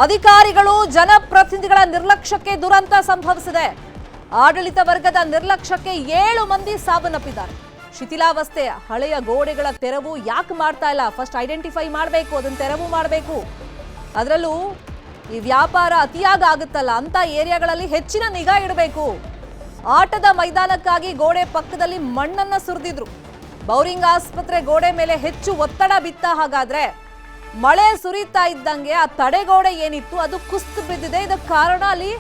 ಅಧಿಕಾರಿಗಳು ಜನಪ್ರತಿನಿಧಿಗಳ ನಿರ್ಲಕ್ಷ್ಯಕ್ಕೆ ದುರಂತ ಸಂಭವಿಸಿದೆ. ಆಡಳಿತ ವರ್ಗದ ನಿರ್ಲಕ್ಷ್ಯಕ್ಕೆ 7 ಮಂದಿ ಸಾವನ್ನಪ್ಪಿದ್ದಾರೆ. ಶಿಥಿಲಾವಸ್ಥೆಯ ಹಳೆಯ ಗೋಡೆಗಳ ತೆರವು ಯಾಕೆ ಮಾಡ್ತಾ ಇಲ್ಲ? ಫಸ್ಟ್ ಐಡೆಂಟಿಫೈ ಮಾಡಬೇಕು, ಅದನ್ನ ತೆರವು ಮಾಡಬೇಕು. ಅದರಲ್ಲೂ ಈ ವ್ಯಾಪಾರ ಅತಿಯಾಗಿ ಆಗುತ್ತಲ್ಲ ಅಂತ ಏರಿಯಾಗಳಲ್ಲಿ ಹೆಚ್ಚಿನ ನಿಗಾ ಇಡಬೇಕು. ಆಟದ ಮೈದಾನಕ್ಕಾಗಿ ಗೋಡೆ ಪಕ್ಕದಲ್ಲಿ ಮಣ್ಣನ್ನ ಸುರಿದಿದ್ರು. ಬೌರಿಂಗ್ ಆಸ್ಪತ್ರೆ ಗೋಡೆ ಮೇಲೆ ಹೆಚ್ಚು ಒತ್ತಡ ಬಿತ್ತ. ಹಾಗಾದ್ರೆ ಮಳೆ ಸುರಿತಾ ಇದ್ದಂಗೆ ಆ ತಡೆಗೋಡೆ ಏನಿತ್ತು ಅದು ಕುಸಿದು ಬಿದ್ದಿದೆ. ಇದಕ್ಕೆ ಕಾರಣ ಅಲ್ಲಿ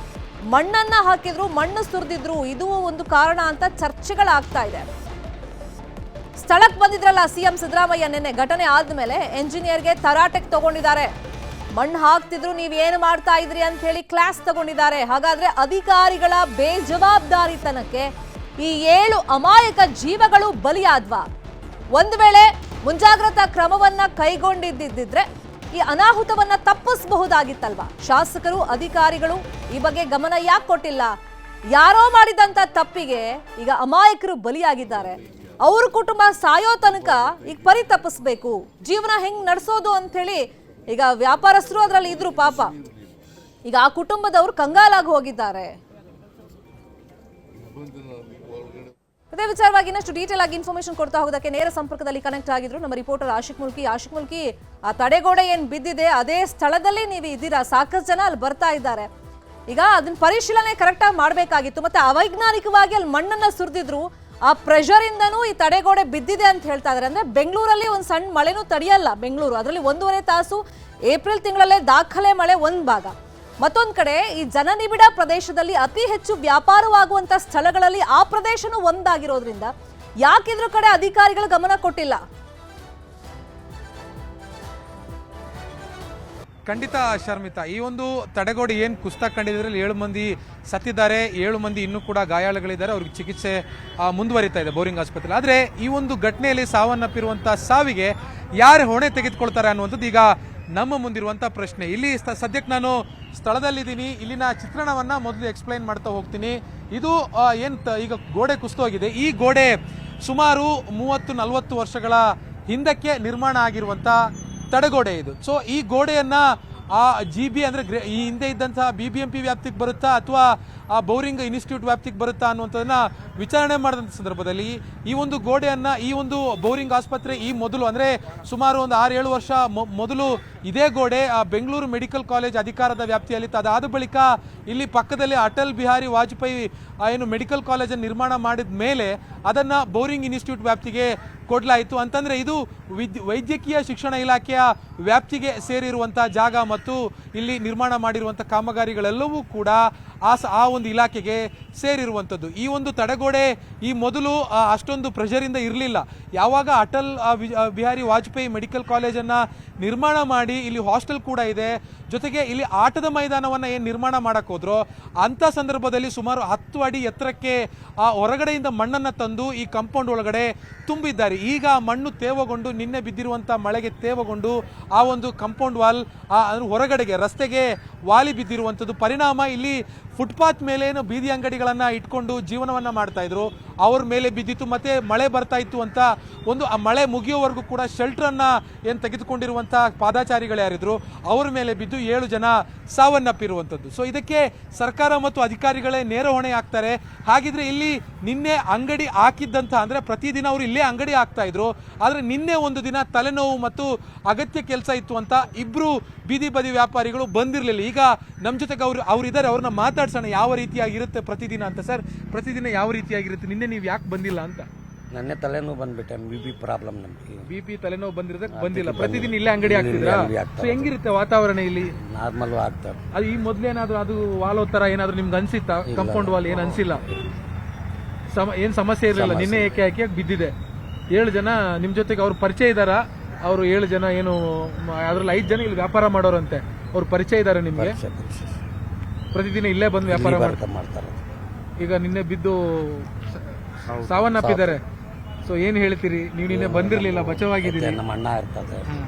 ಮಣ್ಣನ್ನ ಹಾಕಿದ್ರು, ಮಣ್ಣು ಸುರಿದಿದ್ರು. ಇದು ಒಂದು ಕಾರಣ ಅಂತ ಚರ್ಚೆಗಳಾಗ್ತಾ ಇದೆ. ಸ್ಥಳಕ್ಕೆ ಬಂದಿದ್ರಲ್ಲ ಸಿಎಂ ಸಿದ್ದರಾಮಯ್ಯ, ನಿನ್ನೆ ಘಟನೆ ಆದ್ಮೇಲೆ ಎಂಜಿನಿಯರ್ಗೆ ತರಾಟೆಗೆ ತಗೊಂಡಿದ್ದಾರೆ. ಮಣ್ಣು ಹಾಕ್ತಿದ್ರು, ನೀವೇನು ಮಾಡ್ತಾ ಇದ್ರಿ ಅಂತ ಹೇಳಿ ಕ್ಲಾಸ್ ತಗೊಂಡಿದ್ದಾರೆ. ಹಾಗಾದ್ರೆ ಅಧಿಕಾರಿಗಳ ಬೇಜವಾಬ್ದಾರಿತನಕ್ಕೆ ಈ 7 ಅಮಾಯಕ ಜೀವಗಳು ಬಲಿಯಾದ್ವಾ? ಒಂದು ವೇಳೆ ಮುಂಜಾಗ್ರತಾ ಕ್ರಮವನ್ನ ಕೈಗೊಂಡಿದ್ದಿದ್ರೆ ಈ ಅನಾಹುತವನ್ನ ತಪ್ಪಿಸಬಹುದಾಗಿತ್ತಲ್ವಾ? ಶಾಸಕರು, ಅಧಿಕಾರಿಗಳು ಈ ಬಗ್ಗೆ ಗಮನ ಯಾಕೆ ಕೊಟ್ಟಿಲ್ಲ? ಯಾರೋ ಮಾಡಿದಂತ ತಪ್ಪಿಗೆ ಈಗ ಅಮಾಯಕರು ಬಲಿಯಾಗಿದ್ದಾರೆ. ಅವ್ರ ಕುಟುಂಬ ಸಾಯೋ ತನಕ ಈಗ ಪರಿ ತಪ್ಪಿಸ್ಬೇಕು, ಜೀವನ ಹೆಂಗ್ ನಡೆಸೋದು ಅಂತ ಹೇಳಿ ಈಗ ವ್ಯಾಪಾರಸ್ಥರು ಅದರಲ್ಲಿ ಇದ್ರು. ಪಾಪ ಈಗ ಆ ಕುಟುಂಬದವರು ಕಂಗಾಲಾಗಿ ಹೋಗಿದ್ದಾರೆ. ಅದೇ ವಿಚಾರವಾಗಿ ಇನ್ನಷ್ಟು ಡೀಟೇಲ್ ಆಗಿ ಇನ್ಫಾರ್ಮೇಶನ್ ಕೊಡ್ತಾ ಹೋಗೋದಕ್ಕೆ ನೇರ ಸಂಪರ್ಕದಲ್ಲಿ ಕನೆಕ್ಟ್ ಆಗಿದ್ರು ನಮ್ಮ ರಿಪೋರ್ಟರ್ ಆಶಿಕ್ ಮುಲ್ಕಿ. ಆ ತಡೆಗೋಡೆ ಏನ್ ಬಿದ್ದಿದೆ ಅದೇ ಸ್ಥಳದಲ್ಲಿ ನೀವು ಇದ್ದೀರಾ, ಸಾಕಷ್ಟು ಜನ ಅಲ್ಲಿ ಬರ್ತಾ ಇದ್ದಾರೆ. ಈಗ ಅದನ್ನ ಪರಿಶೀಲನೆ ಕರೆಕ್ಟ್ ಆಗಿ ಮಾಡಬೇಕಾಗಿತ್ತು. ಮತ್ತೆ ಅವೈಜ್ಞಾನಿಕವಾಗಿ ಅಲ್ಲಿ ಮಣ್ಣನ್ನ ಸುರಿದಿದ್ರು. ಆ ಪ್ರೆಷರ್ ಇಂದನೂ ಈ ತಡೆಗೋಡೆ ಬಿದ್ದಿದೆ ಅಂತ ಹೇಳ್ತಾ ಇದ್ದಾರೆ. ಅಂದ್ರೆ ಬೆಂಗಳೂರಲ್ಲಿ ಒಂದು ಸಣ್ಣ ಮಳೆನೂ ತಡೆಯಲ್ಲ ಬೆಂಗಳೂರು. ಅದರಲ್ಲಿ 1.5 ತಾಸು ಏಪ್ರಿಲ್ ತಿಂಗಳಲ್ಲೇ ದಾಖಲೆ ಮಳೆ ಒಂದು ಭಾಗ. ಮತ್ತೊಂದು ಕಡೆ ಈ ಜನನಿಬಿಡ ಪ್ರದೇಶದಲ್ಲಿ ಅತಿ ಹೆಚ್ಚು ವ್ಯಾಪಾರವಾಗುವಂತ ಸ್ಥಳಗಳಲ್ಲಿ ಆ ಪ್ರದೇಶನೂ ಒಂದಾಗಿರೋದ್ರಿಂದ ಯಾಕಿದ್ರ ಕಡೆ ಅಧಿಕಾರಿಗಳು ಗಮನ ಕೊಟ್ಟಿಲ್ಲ? ಖಂಡಿತ ಶರ್ಮಿತಾ, ಈ ಒಂದು ತಡೆಗೋಡೆ ಏನು ಕುಸಿತ ಕಂಡಿದ್ರಲ್ಲಿ 7 ಮಂದಿ ಸತ್ತಿದ್ದಾರೆ, 7 ಮಂದಿ ಇನ್ನೂ ಕೂಡ ಗಾಯಾಳುಗಳಿದ್ದಾರೆ. ಅವ್ರಿಗೆ ಚಿಕಿತ್ಸೆ ಮುಂದುವರಿತಾ ಇದೆ ಬೋರಿಂಗ್ ಆಸ್ಪತ್ರೆ. ಆದರೆ ಈ ಒಂದು ಘಟನೆಯಲ್ಲಿ ಸಾವನ್ನಪ್ಪಿರುವಂಥ ಸಾವಿಗೆ ಯಾರು ಹೊಣೆ ತೆಗೆದುಕೊಳ್ತಾರೆ ಅನ್ನುವಂಥದ್ದು ಈಗ ನಮ್ಮ ಮುಂದಿರುವಂಥ ಪ್ರಶ್ನೆ. ಇಲ್ಲಿ ಸದ್ಯಕ್ಕೆ ನಾನು ಸ್ಥಳದಲ್ಲಿದ್ದೀನಿ. ಇಲ್ಲಿನ ಚಿತ್ರಣವನ್ನ ಮೊದಲು ಎಕ್ಸ್ಪ್ಲೈನ್ ಮಾಡ್ತಾ ಹೋಗ್ತೀನಿ. ಇದು ಈಗ ಗೋಡೆ ಕುಸಿತೋಗಿದೆ. ಈ ಗೋಡೆ ಸುಮಾರು 30-40 ವರ್ಷಗಳ ಹಿಂದಕ್ಕೆ ನಿರ್ಮಾಣ ಆಗಿರುವಂಥ ತಡೆಗೋಡೆ ಇದು. ಸೊ ಈ ಗೋಡೆಯನ್ನ GB ಅಂದ್ರೆ ಈ ಹಿಂದೆ ಇದ್ದಂತಹ BBMP ವ್ಯಾಪ್ತಿಗೆ ಬರುತ್ತಾ ಅಥವಾ ಬೌರಿಂಗ್ ಇನ್ಸ್ಟಿಟ್ಯೂಟ್ ವ್ಯಾಪ್ತಿಗೆ ಬರುತ್ತಾ ಅನ್ನುವಂಥದ್ದನ್ನ ವಿಚಾರಣೆ ಮಾಡಿದಂಥ ಸಂದರ್ಭದಲ್ಲಿ ಈ ಒಂದು ಗೋಡೆಯನ್ನ, ಈ ಒಂದು ಬೌರಿಂಗ್ ಆಸ್ಪತ್ರೆ ಈ ಮೊದಲು ಅಂದ್ರೆ ಸುಮಾರು ಒಂದು 6-7 ವರ್ಷ ಮೊದಲು ಇದೇ ಗೋಡೆ ಬೆಂಗಳೂರು ಮೆಡಿಕಲ್ ಕಾಲೇಜ್ ಅಧಿಕಾರದ ವ್ಯಾಪ್ತಿಯಲ್ಲಿತ್ತು. ಅದಾದ ಬಳಿಕ ಇಲ್ಲಿ ಪಕ್ಕದಲ್ಲಿ ಅಟಲ್ ಬಿಹಾರಿ ವಾಜಪೇಯಿ ಏನು ಮೆಡಿಕಲ್ ಕಾಲೇಜನ್ನು ನಿರ್ಮಾಣ ಮಾಡಿದ ಮೇಲೆ ಅದನ್ನ ಬೌರಿಂಗ್ ಇನ್ಸ್ಟಿಟ್ಯೂಟ್ ವ್ಯಾಪ್ತಿಗೆ ಕೊಡಲಾಯಿತು. ಅಂತಂದ್ರೆ ಇದು ವೈದ್ಯಕೀಯ ಶಿಕ್ಷಣ ಇಲಾಖೆಯ ವ್ಯಾಪ್ತಿಗೆ ಸೇರಿರುವಂತಹ ಜಾಗ ಮತ್ತು ಇಲ್ಲಿ ನಿರ್ಮಾಣ ಮಾಡಿರುವಂಥ ಕಾಮಗಾರಿಗಳೆಲ್ಲವೂ ಕೂಡ ಆ ಒಂದು ಇಲಾಖೆಗೆ ಸೇರಿರುವಂಥದ್ದು. ಈ ಒಂದು ತಡೆಗೋಡೆ ಈ ಮೊದಲು ಅಷ್ಟೊಂದು ಪ್ರೆಷರಿಂದ ಇರಲಿಲ್ಲ. ಯಾವಾಗ ಅಟಲ್ ಬಿಹಾರಿ ವಾಜಪೇಯಿ ಮೆಡಿಕಲ್ ಕಾಲೇಜನ್ನು ನಿರ್ಮಾಣ ಮಾಡಿ ಇಲ್ಲಿ ಹಾಸ್ಟೆಲ್ ಕೂಡ ಇದೆ, ಜೊತೆಗೆ ಇಲ್ಲಿ ಆಟದ ಮೈದಾನವನ್ನು ಏನು ನಿರ್ಮಾಣ ಮಾಡಕ್ಕೆ ಹೋದ್ರೋ ಅಂಥ ಸಂದರ್ಭದಲ್ಲಿ ಸುಮಾರು 10 ಅಡಿ ಎತ್ತರಕ್ಕೆ ಹೊರಗಡೆಯಿಂದ ಮಣ್ಣನ್ನು ತಂದು ಈ ಕಾಂಪೌಂಡ್ ಒಳಗಡೆ ತುಂಬಿದ್ದಾರೆ. ಈಗ ಮಣ್ಣು ತೇವಗೊಂಡು, ನಿನ್ನೆ ಬಿದ್ದಿರುವಂಥ ಮಳೆಗೆ ತೇವಗೊಂಡು ಆ ಒಂದು ಕಾಂಪೌಂಡ್ ವಾಲ್ ಹೊರಗಡೆಗೆ ರಸ್ತೆಗೆ ವಾಲಿ ಬಿದ್ದಿರುವಂಥದ್ದು. ಪರಿಣಾಮ ಇಲ್ಲಿ ಫುಟ್ಪಾತ್ ಮೇಲೆ ಏನು ಬೀದಿ ಅಂಗಡಿಗಳನ್ನು ಇಟ್ಕೊಂಡು ಜೀವನವನ್ನು ಮಾಡ್ತಾ ಇದ್ರು ಅವ್ರ ಮೇಲೆ ಬಿದ್ದಿತ್ತು. ಮತ್ತೆ ಮಳೆ ಬರ್ತಾ ಇತ್ತು ಅಂತ ಒಂದು ಮಳೆ ಮುಗಿಯೋವರೆಗೂ ಕೂಡ ಶೆಲ್ಟರನ್ನು ಏನು ತೆಗೆದುಕೊಂಡಿರುವಂಥ ಪಾದಾಚಾರಿಗಳು ಯಾರಿದ್ರು ಅವ್ರ ಮೇಲೆ ಬಿದ್ದು 7 ಜನ ಸಾವನ್ನಪ್ಪಿರುವಂಥದ್ದು. ಸೊ ಇದಕ್ಕೆ ಸರ್ಕಾರ ಮತ್ತು ಅಧಿಕಾರಿಗಳೇ ನೇರ ಹೊಣೆ ಹಾಕ್ತಾರೆ. ಹಾಗಿದ್ರೆ ಇಲ್ಲಿ ನಿನ್ನೆ ಅಂಗಡಿ ಹಾಕಿದ್ದಂಥ ಅಂದ್ರೆ ಪ್ರತಿದಿನ ಅವರು ಇಲ್ಲೇ ಅಂಗಡಿ ಹಾಕ್ತಾ ಇದ್ರು, ಆದರೆ ನಿನ್ನೆ ಒಂದು ದಿನ ತಲೆನೋವು ಮತ್ತು ಅಗತ್ಯ ಕೆಲಸ ಇತ್ತು ಅಂತ 2 ಬೀದಿ ಬದಿ ವ್ಯಾಪಾರಿಗಳು ಬಂದಿರಲಿಲ್ಲ. ಈಗ ನಮ್ಮ ಜೊತೆಗೆ ಅವರಿದ್ದಾರೆ, ಅವ್ರನ್ನ ಮಾತಾಡ್ಸೋಣ ಯಾವ ರೀತಿಯಾಗಿರುತ್ತೆ ಪ್ರತಿದಿನ ಅಂತ. ಸರ್, ಪ್ರತಿದಿನ ಯಾವ ರೀತಿಯಾಗಿರುತ್ತೆ? ನಿನ್ನೆ ನೀವು ಯಾಕೆ ಬಂದಿಲ್ಲ ಅಂತ? ನನ್ನೆ ತಲೆನೋವು ಬಂದ್ಬಿಟ್ಟೆ, BP ಪ್ರಾಬ್ಲಮ್ ನಮಗೆ. BP ತಲೆನೋವು ಬಂದಿರೋದಕ್ಕೆ ಬಂದಿಲ್ಲ. ಪ್ರತಿದಿನ ಇಲ್ಲೇ ಅಂಗಡಿ ಹಾಕ್ತಿದ್ರಾ? ಸೊ ಹೆಂಗಿರುತ್ತೆ ವಾತಾವರಣ ಇಲ್ಲಿ? ನಾರ್ಮಲ್ ಆಗ್ತಾರೆ. ಅದು ಈ ಮೊದ್ಲೇನಾದ್ರು ಅದು ವಾಲ್ ತರ ಏನಾದ್ರು ನಿಮ್ಗೆ ಅನ್ಸಿತ್ತಾ? ಕಂಪೌಂಡ್ ವಾಲ್ ಏನು ಅನ್ಸಿಲ್ಲ? ಏನ್ ಸಮಸ್ಯೆ ಇರಲಿಲ್ಲ. ನಿನ್ನೆ ಏಕೆ ಬಿದ್ದಿದೆ. 7 ಜನ ನಿಮ್ ಜೊತೆಗೆ ಅವ್ರ ಪರಿಚಯ ಇದಾರ? ಅವರು 7 ಜನ ಏನು ಅದ್ರಲ್ಲಿ 5 ಜನ ಇಲ್ಲಿ ವ್ಯಾಪಾರ ಮಾಡೋರಂತೆ, ಅವ್ರ ಪರಿಚಯ ಇದಾರೆ ನಿಮ್ಗೆ? ಪ್ರತಿದಿನ ಇಲ್ಲೇ ಬಂದು ವ್ಯಾಪಾರ ಮಾಡ್ತಾರೆ. ಈಗ ನಿನ್ನೆ ಬಿದ್ದು ಸಾವನ್ನಪ್ಪಿದ್ದಾರೆ. ಸೊ ಏನ್ ಹೇಳ್ತೀರಿ? ನೀವು ನಿನ್ನೆ ಬಂದಿರ್ಲಿಲ್ಲ, ಬಚಾವಾಗಿದ್ದೀರಿ. ನಮ್ಮ ಅಣ್ಣ ಇರ್ತದೆ,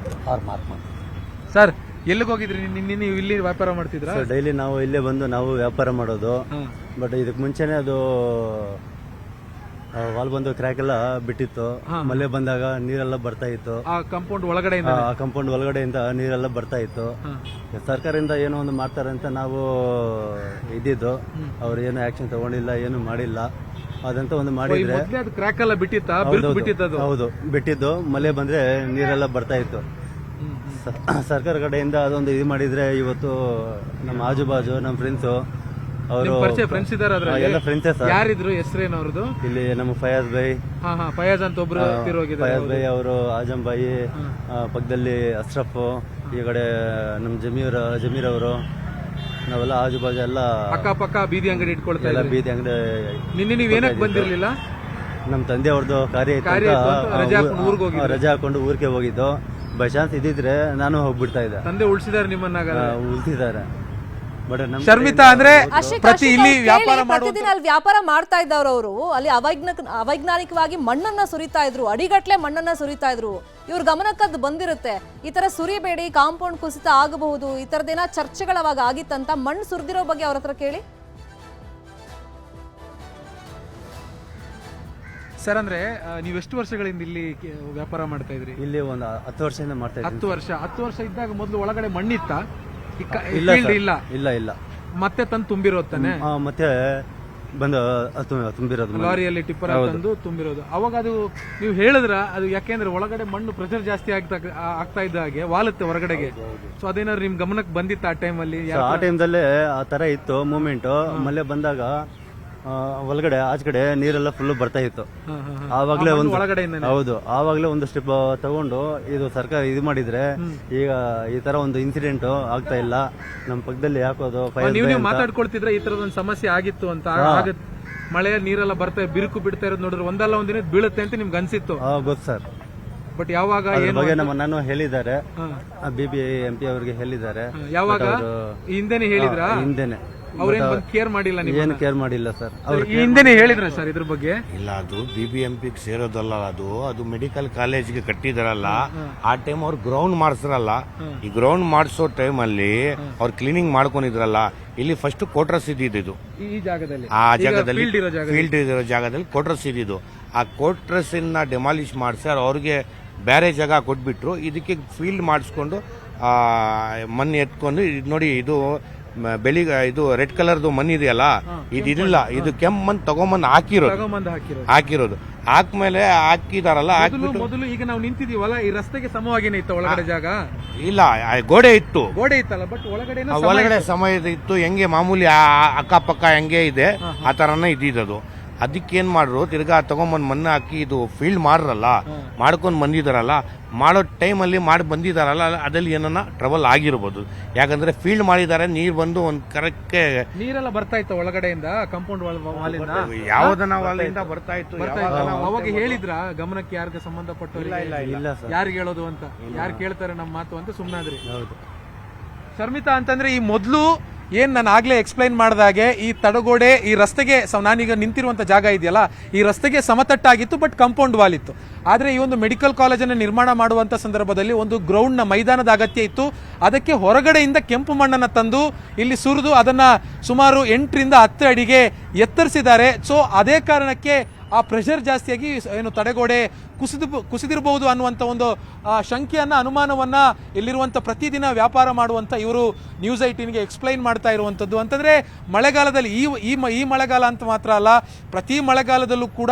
ಅವ್ರ ಮಾತು. ಸರ್, ಎಲ್ಲಿಗೆ ಹೋಗಿದ್ರಿ ನಿನ್ನೆ? ನೀವು ಇಲ್ಲಿ ವ್ಯಾಪಾರ ಮಾಡ್ತಿದ್ರ? ಡೈಲಿ ನಾವು ಇಲ್ಲೇ ಬಂದು ನಾವು ವ್ಯಾಪಾರ ಮಾಡೋದು. ಬಟ್ ಇದಕ್ಕೆ ಮುಂಚೆನೆ ಅದು ವಾಲ್ ಬಂದು ಕ್ರ್ಯಾಕ್ ಎಲ್ಲ ಬಿಟ್ಟಿತ್ತು. ಮಳೆ ಬಂದಾಗ ನೀರೆಲ್ಲ ಬರ್ತಾ ಇತ್ತು. ಆ ಕಾಂಪೌಂಡ್ ಒಳಗಡೆಯಿಂದ ಆ ಕಾಂಪೌಂಡ್ ಒಳಗಡೆಯಿಂದ ನೀರೆಲ್ಲ ಬರ್ತಾ ಇತ್ತು. ಸರ್ಕಾರದಿಂದ ಏನೋ ಒಂದು ಮಾಡ್ತಾರೆ ಅಂತ ನಾವು ಇದ್ದಿದ್ದು. ಅವ್ರು ಏನು ಆಕ್ಷನ್ ತಗೊಂಡಿಲ್ಲ, ಏನು ಮಾಡಿಲ್ಲ. ಅದಂತ ಒಂದು ಮಾಡಿದ್ರೆ ಅದು ಕ್ರ್ಯಾಕ್ ಎಲ್ಲ ಬಿಟ್ಟಿತ್ತಾ? ಬಿಟ್ಟಿತ್ತು. ಹೌದು, ಬಿಟ್ಟಿದ್ದು. ಮಳೆ ಬಂದ್ರೆ ನೀರೆಲ್ಲ ಬರ್ತಾ ಇತ್ತು. ಸರ್ಕಾರ ಕಡೆಯಿಂದ ಅದೊಂದು ಇದು ಮಾಡಿದ್ರೆ ಇವತ್ತು ನಮ್ಮ ಆಜು ಬಾಜು ನಮ್ಮ ಫ್ರೆಂಡ್ಸು ಅವರು ಫ್ರೆಂಡ್ಸ್ ಇದಾರೆ ಅದ್ರಲ್ಲಿ? ಎಲ್ಲ ಫ್ರೆಂಡ್ಸೇ ಸರ್. ಯಾರಿದ್ರು? ಹೆಸರೇನು ಅವ್ರದ್ದು? ಇಲ್ಲಿ ನಮ್ಮ ಫಯಾಜ್ ಬೈ, ಫಯಾಜ್ ಅಂತ ಒಬ್ರು ಫಯಾಜ್ ಬೈ ಅವರು, ಆಜಂ ಬಾಯಿ, ಪಕ್ಕದಲ್ಲಿ ಅಶ್ರಫ್, ಈ ಕಡೆ ನಮ್ಮ ಜಮೀರ್ ಅವರು, ನಾವೆಲ್ಲ ಆಜು ಬಾಜು ಎಲ್ಲ ಅಕ್ಕಪಕ್ಕ ಬೀದಿ ಅಂಗಡಿ ಇಟ್ಕೊಳ್ತಾ ಎಲ್ಲ ಬೀದಿ ಅಂಗಡಿ. ನಿನ್ನೆ ನೀವ್ ಏನಕ್ಕೆ ಬಂದಿರ್ಲಿಲ್ಲ? ನಮ್ಮ ತಂದೆ ಅವ್ರದ್ದು ಕಾರ್ಯ ಇತ್ತು ಅಂತ ರಜೆ ಹಾಕೊಂಡು ಊರಿಗೆ ಹೋಗಿದ್ದು. ಬೈ ಚಾನ್ಸ್ ಇದ್ದಿದ್ರೆ ನಾನು ಹೋಗ್ಬಿಡ್ತಾ ಇದ್ದೆ. ತಂದೆ ಉಳಿಸಿದಾರೆ ನಿಮ್ಮನ್ನ? ಉಳಿಸಿದ್ದಾರೆ. ಬಟ್ ಶರ್ಮಿತಾ ಅಂದ್ರೆ ಪ್ರತಿ ಇಲ್ಲಿ ವ್ಯಾಪಾರ ಪ್ರತಿದಿನ ಅಲ್ಲಿ ವ್ಯಾಪಾರ ಮಾಡ್ತಾ ಇದ್ದವ್ರು ಅವರು ಅಲ್ಲಿ ಅವೈಜ್ಞಾನಿಕವಾಗಿ ಮಣ್ಣನ್ನ ಸುರಿತಾ ಇದ್ರು, ಅಡಿಗಟ್ಲೆ ಮಣ್ಣನ್ನ ಸುರಿತಾ ಇದ್ರು. ಇವ್ರ ಗಮನಕ್ಕದ್ದು ಬಂದಿರುತ್ತೆ, ಈ ತರ ಸುರಿಬೇಡಿ, ಕಾಂಪೌಂಡ್ ಕುಸಿತ ಆಗಬಹುದು, ಈ ತರದೇನ ಚರ್ಚೆಗಳವಾಗ ಆಗಿತ್ತಂತ. ಮಣ್ಣು ಸುರಿದಿರೋ ಬಗ್ಗೆ ಅವ್ರ ಹತ್ರ ಕೇಳಿ. ಸರ್, ಅಂದ್ರೆ ನೀವು ಎಷ್ಟು ವರ್ಷಗಳಿಂದ ಇಲ್ಲಿ ವ್ಯಾಪಾರ ಮಾಡ್ತಾ ಇದ್ರಿ? ಇಲ್ಲಿ ಒಂದು 10 ವರ್ಷದಿಂದ ಮಾಡ್ತಾ ಇದ್ದೀನಿ. 10 ವರ್ಷ ಇದ್ದಾಗ ಮೊದಲು ಒಳಗಡೆ ಮಣ್ಣಿತ್ತ? ಇಲ್ಲ ಇಲ್ಲ ಇಲ್ಲ. ಮತ್ತೆ ತಂದು ತುಂಬಿರೋದು ತಾನೆ? ಮತ್ತೆ ಬಂದು ತುಂಬಿರೋದು ಲಾರಿಯಲ್ಲಿ ಟಿಪ್ಪರ್ ತಂದು ತುಂಬಿರೋದು. ಅವಾಗ ಅದು ನೀವು ಹೇಳಿದ್ರ ಅದು ಯಾಕೆಂದ್ರೆ ಒಳಗಡೆ ಮಣ್ಣು ಪ್ರೆಷರ್ ಜಾಸ್ತಿ ಆಗ್ತಾ ಇದ್ದ ಹಾಗೆ ವಾಲುತ್ತೆ ಹೊರಗಡೆಗೆ. ಸೊ ಅದೇನಾದ್ರು ನಿಮ್ ಗಮನಕ್ಕೆ ಬಂದಿತ್ತು ಆ ಟೈಮಲ್ಲಿ? ಆ ಟೈಮ್ದಲ್ಲೇ ಆ ತರ ಇತ್ತು ಮೂವ್ಮೆಂಟ್. ಮಳೆ ಬಂದಾಗ ಒಳಗಡೆ ಆಚ ಕಡೆ ನೀರೆಲ್ಲ ಫುಲ್ ಬರ್ತಾ ಇತ್ತು. ಆವಾಗ್ಲೇ ಒಂದು ಹೌದು, ಆವಾಗ್ಲೇ ಒಂದು ಸ್ಟೆಪ್ ತಗೊಂಡು ಇದು ಸರ್ಕಾರ ಇದು ಮಾಡಿದ್ರೆ ಈಗ ಈ ತರ ಒಂದು ಇನ್ಸಿಡೆಂಟ್ ಆಗ್ತಾ ಇಲ್ಲ. ನಮ್ಮ ಪಕ್ಕದಲ್ಲಿ ಹಾಕೋದು ನೀವು ಮಾತಾಡ್ಕೊಳ್ತಿದ್ರೆ ಈ ತರದ ಒಂದು ಸಮಸ್ಯೆ ಆಗಿತ್ತು ಅಂತ. ಮಳೆ ನೀರೆಲ್ಲ ಬರ್ತಾ ಬಿರುಕು ಬಿಡ್ತಾ ಇರೋದು ನೋಡಿದ್ರೆ ಒಂದಲ್ಲ ಒಂದಿನ ಬೀಳುತ್ತೆ ಅಂತ ನಿಮ್ಗೆ ಅನ್ಸಿತ್ತು? ಗೊತ್ತು ಸರ್. ಬಟ್ ಯಾವಾಗ ಬಗ್ಗೆ ನಾನು ಹೇಳಿದ್ದಾರೆ, BBMP ಅವರಿಗೆ ಹೇಳಿದ್ದಾರೆ. ಯಾವಾಗ? ಹಿಂದೆನೆ ಹೇಳಿದ್ರ? ಹಿಂದೆನೆ. ಅವ್ರೇನ್ ಕೇರ್ ಮಾಡಿಲ್ಲ? ಏನು ಕೇರ್ ಮಾಡಿಲ್ಲ ಸರ್. ಹಿಂದೆನೆ ಹೇಳಿದ್ರ ಸರ್ ಇದ್ರ ಬಗ್ಗೆ? ಇಲ್ಲ, ಅದು BBMP ಸೇರೋದಲ್ಲ, ಅದು ಮೆಡಿಕಲ್ ಕಾಲೇಜ್ಗೆ ಕಟ್ಟಿದಾರಲ್ಲ. ಆ ಟೈಮ್ ಅವ್ರು ಗ್ರೌಂಡ್ ಮಾಡಿಸ್ರಲ್ಲ. ಈ ಗ್ರೌಂಡ್ ಮಾಡಿಸೋ ಟೈಮ್ ಅಲ್ಲಿ ಅವ್ರು ಕ್ಲೀನಿಂಗ್ ಮಾಡ್ಕೊಂಡಿದ್ರಲ್ಲ. ಇಲ್ಲಿ ಫಸ್ಟ್ ಕೋಟ್ರಸ್ ಇದ್ದಿದ್ದು ಈ ಜಾಗದಲ್ಲಿ, ಆ ಜಾಗದಲ್ಲಿ ಫೀಲ್ಡ್ ಇರೋ ಜಾಗದಲ್ಲಿ ಕೋಟ್ರಸ್ ಇದ್ದಿದ್ದು. ಆ ಕೋಟ್ರಸ್ ಇಂದ ಡೆಮಾಲಿಷ್ ಮಾಡಿಸಿ ಅವ್ರಿಗೆ ಬೇರೆ ಜಾಗ ಕೊಟ್ಬಿಟ್ರು. ಇದಕ್ಕೆ ಫೀಲ್ಡ್ ಮಾಡಿಸ್ಕೊಂಡು ಮಣ್ಣು ಎತ್ಕೊಂಡು ನೋಡಿ, ಇದು ಇದು ರೆಡ್ ಕಲರ್ದು ಮಣ್ಣು ಇದೆಯಲ್ಲ, ಇದಿಲ್ಲ, ಇದು ಕೆಂಪು ಮಣ್ಣು ತಗೊಂಬಂದು ಹಾಕಿರೋದು. ಹಾಕ್ಮೇಲೆ ಹಾಕಿದಾರಲ್ಲ, ಮೊದಲು ಈಗ ನಾವು ನಿಂತಿದೀವಲ್ಲ ಈ ರಸ್ತೆಗೆ ಸಮವಾಗಿನೇ ಇತ್ತು ಒಳಗಡೆ ಜಾಗ? ಇಲ್ಲ, ಗೋಡೆ ಇತ್ತಲ್ಲ, ಬಟ್ ಒಳಗಡೆ ಸಮಯ ಇತ್ತು. ಹೆಂಗೆ ಮಾಮೂಲಿ ಅಕ್ಕಪಕ್ಕ ಹೆಂಗೆ ಇದೆ ಆ ತರನೇ ಇದ್ದಿದ್ದು. ಅದಕ್ಕೇನ್ ಮಾಡ್ರು, ತಿರ್ಗಾ ತಗೊಂಬಂದ್ ಮಣ್ಣು ಹಾಕಿ ಇದು ಫೀಲ್ಡ್ ಮಾಡ್ಕೊಂಡ್ ಬಂದಿದಾರಲ್ಲ. ಮಾಡೋ ಟೈಮಲ್ಲಿ ಮಾಡಿ ಬಂದಿದಾರಲ್ಲ, ಅದ್ರಲ್ಲಿ ಏನನ್ನ ಟ್ರಬಲ್ ಆಗಿರ್ಬೋದು. ಯಾಕಂದ್ರೆ ಫೀಲ್ಡ್ ಮಾಡಿದ್ದಾರೆ, ನೀರ್ ಬಂದು ಒಂದ್ ಕರೆಕ್ಟ್ ನೀರೆಲ್ಲ ಬರ್ತಾ ಇತ್ತು ಒಳಗಡೆಯಿಂದ, ಕಾಂಪೌಂಡ್ ವಾಲಿಂದ ಯಾವ್ದನ್ನ ವಾಲಿಂದ ಬರ್ತಾ ಇತ್ತು. ಅವಾಗ ಹೇಳಿದ್ರ ಗಮನಕ್ಕೆ ಯಾರಿಗೆ ಸಂಬಂಧಪಟ್ಟವ್ರು? ಯಾರಿಗೆ ಹೇಳೋದು ಅಂತ, ಯಾರು ಕೇಳ್ತಾರೆ ನಮ್ಮ ಮಾತು ಅಂತ ಸುಮ್ಮನಾದ್ರಿ? ಶರ್ಮಿತಾ, ಅಂತಂದ್ರೆ ಈ ಮೊದಲು ಏನ್ ನಾನು ಆಗ್ಲೇ ಎಕ್ಸ್ಪ್ಲೈನ್ ಮಾಡಿದಾಗೆ ಈ ತಡೆಗೋಡೆ ಈ ರಸ್ತೆಗೆ ನಾನೀಗ ನಿಂತಿರುವಂತ ಜಾಗ ಇದೆಯಲ್ಲ, ಈ ರಸ್ತೆಗೆ ಸಮತಟ್ಟಾಗಿತ್ತು, ಬಟ್ ಕಾಂಪೌಂಡ್ ವಾಲ್ ಇತ್ತು. ಆದ್ರೆ ಈ ಒಂದು ಮೆಡಿಕಲ್ ಕಾಲೇಜನ್ನು ನಿರ್ಮಾಣ ಮಾಡುವಂತ ಸಂದರ್ಭದಲ್ಲಿ ಒಂದು ಗ್ರೌಂಡ್ ನ ಮೈದಾನದ ಅಗತ್ಯ ಇತ್ತು. ಅದಕ್ಕೆ ಹೊರಗಡೆಯಿಂದ ಕೆಂಪು ಮಣ್ಣನ್ನ ತಂದು ಇಲ್ಲಿ ಸುರಿದು ಅದನ್ನ ಸುಮಾರು 8 ರಿಂದ 10 ಅಡಿಗೆ ಎತ್ತರಿಸಿದ್ದಾರೆ. ಸೊ ಅದೇ ಕಾರಣಕ್ಕೆ ಆ ಪ್ರೆಷರ್ ಜಾಸ್ತಿಯಾಗಿ ಏನು ತಡೆಗೋಡೆ ಕುಸಿದಿರಬಹುದು ಅನ್ನುವಂಥ ಒಂದು ಶಂಕೆಯನ್ನ, ಅನುಮಾನವನ್ನ ಇಲ್ಲಿರುವಂಥ ಪ್ರತಿದಿನ ವ್ಯಾಪಾರ ಮಾಡುವಂಥ ಇವರು ನ್ಯೂಸ್ 18ಗೆ ಎಕ್ಸ್ಪ್ಲೈನ್ ಮಾಡ್ತಾ ಇರುವಂಥದ್ದು. ಅಂತಂದ್ರೆ ಮಳೆಗಾಲದಲ್ಲಿ ಈ ಮಳೆಗಾಲ ಅಂತ ಮಾತ್ರ ಅಲ್ಲ, ಪ್ರತಿ ಮಳೆಗಾಲದಲ್ಲೂ ಕೂಡ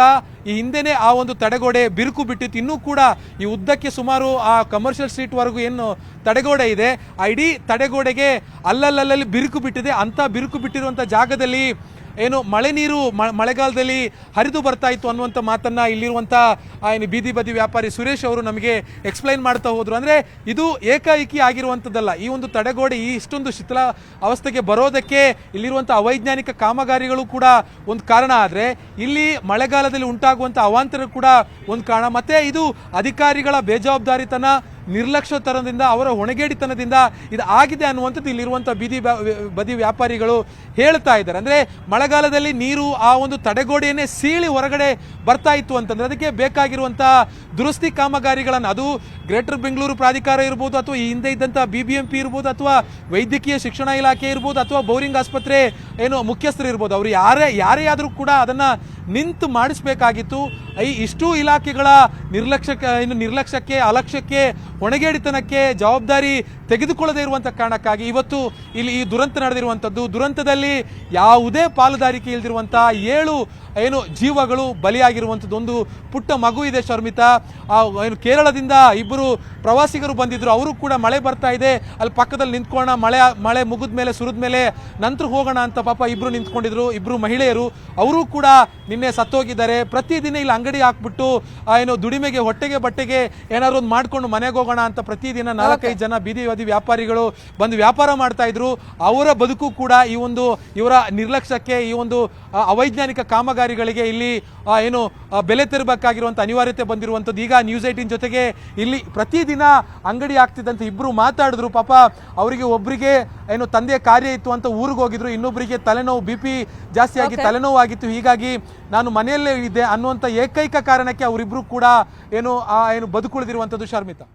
ಈ ಹಿಂದೆನೆ ಆ ಒಂದು ತಡೆಗೋಡೆ ಬಿರುಕು ಬಿಟ್ಟಿತ್ತು. ಇನ್ನೂ ಕೂಡ ಈ ಉದ್ದಕ್ಕೆ ಸುಮಾರು ಆ ಕಮರ್ಷಿಯಲ್ ಸ್ಟ್ರೀಟ್ ವರೆಗೂ ಏನು ತಡೆಗೋಡೆ ಇದೆ, ಆ ಇಡೀ ತಡೆಗೋಡೆಗೆ ಅಲ್ಲಲ್ಲಿ ಬಿರುಕು ಬಿಟ್ಟಿದೆ. ಅಂತ ಬಿರುಕು ಬಿಟ್ಟಿರುವಂಥ ಜಾಗದಲ್ಲಿ ಏನು ಮಳೆ ನೀರು ಮಳೆಗಾಲದಲ್ಲಿ ಹರಿದು ಬರ್ತಾ ಇತ್ತು ಅನ್ನುವಂಥ ಮಾತನ್ನ ಇಲ್ಲಿರುವಂಥ ಏನು ಬೀದಿ ಬದಿ ವ್ಯಾಪಾರಿ ಸುರೇಶ್ ಅವರು ನಮಗೆ ಎಕ್ಸ್ಪ್ಲೈನ್ ಮಾಡ್ತಾ ಹೋದ್ರು. ಅಂದ್ರೆ ಇದು ಏಕಾಏಕಿ ಆಗಿರುವಂಥದ್ದಲ್ಲ. ಈ ಒಂದು ತಡೆಗೋಡೆ ಇಷ್ಟೊಂದು ಶಿಥಿಲ ಅವಸ್ಥೆಗೆ ಬರೋದಕ್ಕೆ ಇಲ್ಲಿರುವಂಥ ಅವೈಜ್ಞಾನಿಕ ಕಾಮಗಾರಿಗಳು ಕೂಡ ಒಂದು ಕಾರಣ. ಆದರೆ ಇಲ್ಲಿ ಮಳೆಗಾಲದಲ್ಲಿ ಉಂಟಾಗುವಂಥ ಅವಾಂತರ ಕೂಡ ಒಂದು ಕಾರಣ. ಮತ್ತೆ ಇದು ಅಧಿಕಾರಿಗಳ ಬೇಜವಾಬ್ದಾರಿತನ, ನಿರ್ಲಕ್ಷ್ಯತನದಿಂದ, ಅವರ ಹೊಣೆಗೇಡಿತನದಿಂದ ಇದು ಆಗಿದೆ ಅನ್ನುವಂಥದ್ದು ಇಲ್ಲಿರುವಂಥ ಬದಿ ವ್ಯಾಪಾರಿಗಳು ಹೇಳ್ತಾ ಇದ್ದಾರೆ. ಅಂದ್ರೆ ಮಳೆಗಾಲದಲ್ಲಿ ನೀರು ಆ ಒಂದು ತಡೆಗೋಡೆಯನ್ನೇ ಸೀಳಿ ಹೊರಗಡೆ ಬರ್ತಾ ಇತ್ತು ಅಂತಂದ್ರೆ ಅದಕ್ಕೆ ಬೇಕಾಗಿರುವಂಥ ದುರಸ್ತಿ ಕಾಮಗಾರಿಗಳನ್ನು, ಅದು ಗ್ರೇಟರ್ ಬೆಂಗಳೂರು ಪ್ರಾಧಿಕಾರ ಇರ್ಬೋದು, ಅಥವಾ ಈ ಹಿಂದೆ ಇದ್ದಂಥ BBMP ಇರ್ಬೋದು, ಅಥವಾ ವೈದ್ಯಕೀಯ ಶಿಕ್ಷಣ ಇಲಾಖೆ ಇರ್ಬೋದು, ಅಥವಾ ಬೋರಿಂಗ್ ಆಸ್ಪತ್ರೆ ಏನು ಮುಖ್ಯಸ್ಥರು ಇರ್ಬೋದು, ಅವರು ಯಾರೇ ಆದರೂ ಕೂಡ ಅದನ್ನ ನಿಂತು ಮಾಡಿಸ್ಬೇಕಾಗಿತ್ತು. ಇಷ್ಟೂ ಇಲಾಖೆಗಳ ನಿರ್ಲಕ್ಷ್ಯಕ್ಕೆ ಅಲಕ್ಷ್ಯಕ್ಕೆ ಹೊಣೆಗೇಡಿತನಕ್ಕೆ ಜವಾಬ್ದಾರಿ ತೆಗೆದುಕೊಳ್ಳದೇ ಇರುವಂಥ ಕಾರಣಕ್ಕಾಗಿ ಇವತ್ತು ಇಲ್ಲಿ ಈ ದುರಂತ ನಡೆದಿರುವಂಥದ್ದು. ದುರಂತದಲ್ಲಿ ಯಾವುದೇ ಪಾಲುದಾರಿಕೆ ಇಲ್ದಿರುವಂಥ 7 ಜೀವಗಳು ಬಲಿಯಾಗಿರುವಂಥದ್ದು. ಒಂದು ಪುಟ್ಟ ಮಗು ಇದೆ ಶರ್ಮಿತಾ. ಕೇರಳದಿಂದ 2 ಪ್ರವಾಸಿಗರು ಬಂದಿದ್ರು. ಅವರು ಕೂಡ ಮಳೆ ಬರ್ತಾ ಇದೆ, ಅಲ್ಲಿ ಪಕ್ಕದಲ್ಲಿ ನಿಂತ್ಕೊಳ್ಳೋಣ, ಮಳೆ ಮುಗಿದ ಮೇಲೆ ಸುರಿದ ಮೇಲೆ ನಂತರ ಹೋಗೋಣ ಅಂತ ಪಾಪ 2 ನಿಂತ್ಕೊಂಡಿದ್ರು. 2 ಮಹಿಳೆಯರು, ಅವರು ಕೂಡ ನಿನ್ನೆ ಸತ್ತೋಗಿದ್ದಾರೆ. ಪ್ರತಿದಿನ ಇಲ್ಲಿ ಅಂಗಡಿ ಹಾಕ್ಬಿಟ್ಟು ದುಡಿಮೆಗೆ ಹೊಟ್ಟೆಗೆ ಬಟ್ಟೆಗೆ ಏನಾದ್ರು ಒಂದು ಮಾಡ್ಕೊಂಡು ಮನೆಗೆ ಹೋಗೋಣ ಅಂತ ಪ್ರತಿದಿನ 4-5 ಜನ ಬೀದಿ ವ್ಯಾಪಾರಿಗಳು ಬಂದು ವ್ಯಾಪಾರ ಮಾಡ್ತಾ ಇದ್ರು. ಅವರ ಬದುಕು ಕೂಡ ಇವರ ನಿರ್ಲಕ್ಷ್ಯಕ್ಕೆ, ಈ ಒಂದು ಅವೈಜ್ಞಾನಿಕ ಕಾಮಗಾರಿಗಳಿಗೆ ಇಲ್ಲಿ ಬೆಲೆ ತೆರಬೇಕಾಗಿರುವಂಥ ಅನಿವಾರ್ಯತೆ ಬಂದಿರುವಂಥದ್ದು. ಈಗ ನ್ಯೂಸ್ 18 ಜೊತೆಗೆ ಇಲ್ಲಿ ಪ್ರತಿದಿನ ಅಂಗಡಿ ಆಗ್ತಿದ್ದಂತೆ 2 ಮಾತಾಡಿದ್ರು. ಪಾಪ ಅವರಿಗೆ ಒಬ್ಬರಿಗೆ ತಂದೆಯ ಕಾರ್ಯ ಇತ್ತು ಅಂತ ಊರಿಗೆ ಹೋಗಿದ್ರು, ಇನ್ನೊಬ್ಬರಿಗೆ ತಲೆನೋವು, BP ಜಾಸ್ತಿ ಆಗಿ ತಲೆನೋವು ಆಗಿತ್ತು. ಹೀಗಾಗಿ ನಾನು ಮನೆಯಲ್ಲೇ ಇದ್ದೆ ಅನ್ನುವಂಥ ಏಕೈಕ ಕಾರಣಕ್ಕೆ ಅವರಿಬ್ರು ಕೂಡ ಬದುಕುಳಿದಿರುವಂಥದ್ದು ಶರ್ಮಿತಾ.